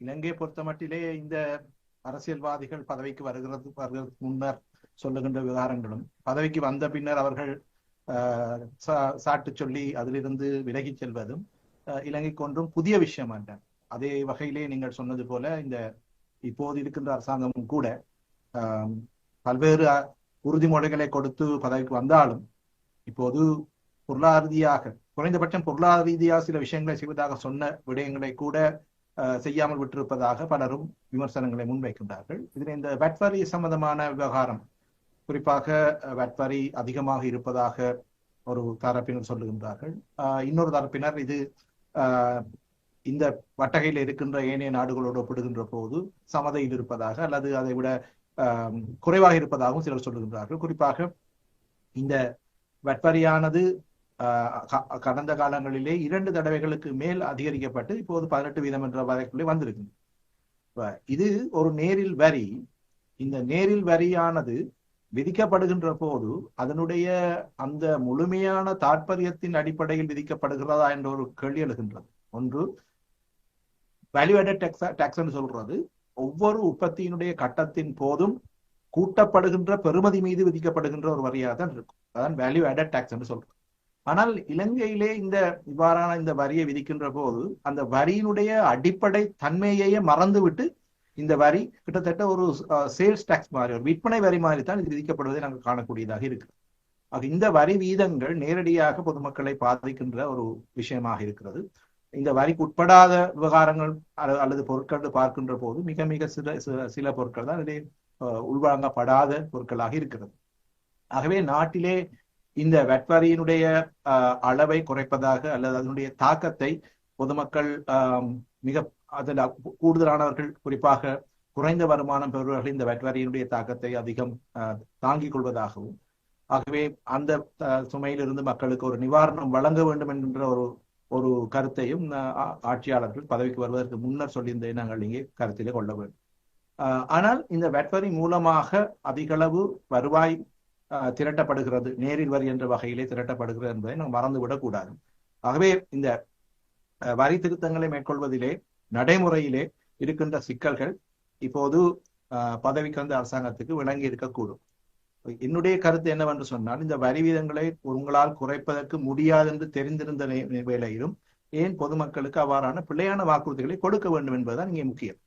இலங்கையை பொறுத்த மட்டிலே இந்த அரசியல்வாதிகள் பதவிக்கு வருகிறதுக்கு முன்னர் சொல்லுகின்ற விவகாரங்களும் பதவிக்கு வந்த பின்னர் அவர்கள் சாட்டு சொல்லி அதிலிருந்து விலகி செல்வதும் இலங்கைக்கு ஒன்றும் புதிய விஷயம் அல்ல. அதே வகையிலே நீங்கள் சொன்னது போல இந்த இப்போது இருக்கின்ற அரசாங்கமும் கூட பல்வேறு உறுதிமொழிகளை கொடுத்து பதவிக்கு வந்தாலும் இப்போது பொருளாதார ரீதியாக குறைந்தபட்சம் பொருளாதார ரீதியாக சில விஷயங்களை செய்வதாக சொன்ன விடயங்களை கூட செய்யாமல் விட்டிருப்பதாக பலரும் விமர்சனங்களை முன்வைக்கின்றார்கள். இதில் இந்த வட்வரி சம்பந்தமான விவகாரம், குறிப்பாக வட்வரி அதிகமாக இருப்பதாக ஒரு தரப்பினர் சொல்லுகின்றார்கள். இன்னொரு தரப்பினர் இது இந்த வட்டகையில் இருக்கின்ற ஏனைய நாடுகளோடு ஒப்பிடுகின்ற போது சமதையில் இருப்பதாக அல்லது அதை விட குறைவாக இருப்பதாகவும் சிலர் சொல்லுகின்றார்கள். குறிப்பாக இந்த வட்வரியானது கடந்த காலங்களிலே 2 தடவைகளுக்கு மேல் அதிகரிக்கப்பட்டு இப்போது 18% என்ற வரைக்குள்ளே வந்திருக்கு. இது ஒரு நேரில் வரி. இந்த நேரில் வரியானது விதிக்கப்படுகின்ற போது அதனுடைய அந்த முழுமையான தாற்பயத்தின் அடிப்படையில் விதிக்கப்படுகிறதா என்ற ஒரு கேள்வி எழுகின்றது. ஒன்று, வேல்யூ ஆடட் டாக்ஸ் என்று சொல்றது ஒவ்வொரு உற்பத்தியினுடைய கட்டத்தின் போதும் கூட்டப்படுகின்ற பெறுமதி மீது விதிக்கப்படுகின்ற ஒரு வரியாக தான் இருக்கும். அதான் வேல்யூ ஆடட் டாக்ஸ் என்று சொல்றது. ஆனால் இலங்கையிலே இவ்வாறான இந்த வரியை விதிக்கின்ற போது அந்த வரியினுடைய அடிப்படை தன்மையையே மறந்துவிட்டு இந்த வரி கிட்டத்தட்ட ஒரு சேல்ஸ் டாக்ஸ் மாதிரி, ஒரு விற்பனை வரி மாதிரி தான் இது விதிக்கப்படுவதை நாங்கள் காணக்கூடியதாக இருக்கு. இந்த வரி வீதங்கள் நேரடியாக பொதுமக்களை பாதிக்கின்ற ஒரு விஷயமாக இருக்கிறது. இந்த வரிக்கு உட்படாத விவகாரங்கள் அல்லது பொருட்கள் பார்க்கின்ற போது மிக மிக சில பொருட்கள் தான் இதிலே உள்வாங்கப்படாத பொருட்களாக இருக்கிறது. ஆகவே நாட்டிலே இந்த வட்வரியினுடைய அளவை குறைப்பதாக அல்லது அதனுடைய தாக்கத்தை பொதுமக்கள் மிக அதில் கூடுதலானவர்கள், குறிப்பாக குறைந்த வருமானம் பெறுவர்கள் இந்த வட்வரியினுடைய தாக்கத்தை அதிகம் தாங்கிக் கொள்வதாகவும், ஆகவே அந்த சுமையிலிருந்து மக்களுக்கு ஒரு நிவாரணம் வழங்க வேண்டும் என்கின்ற ஒரு கருத்தையும் ஆட்சியாளர்கள் பதவிக்கு வருவதற்கு முன்னர் சொல்லியிருந்ததை நாங்கள் இங்கே கருத்திலே கொள்ள வேண்டும். ஆனால் இந்த வட்வரி மூலமாக அதிகளவு வருவாய் திரட்டப்படுகிறது, நேரில் வரி என்ற வகையிலே திரட்டப்படுகிறது என்பதை நாம் மறந்துவிடக் கூடாது. ஆகவே இந்த வரி திருத்தங்களை மேற்கொள்வதிலே நடைமுறையிலே இருக்கின்ற சிக்கல்கள் இப்போது பதவிக்கு வந்த அரசாங்கத்துக்கு விளங்கி இருக்கக்கூடும். என்னுடைய கருத்து என்னவென்று சொன்னால், இந்த வரி வீதங்களை உங்களால் குறைப்பதற்கு முடியாது என்று தெரிந்திருந்த வேளையிலும் ஏன் பொதுமக்களுக்கு அவ்வாறான பிழையான வாக்குறுதிகளை கொடுக்க வேண்டும் என்பதுதான் இங்கே முக்கியம்.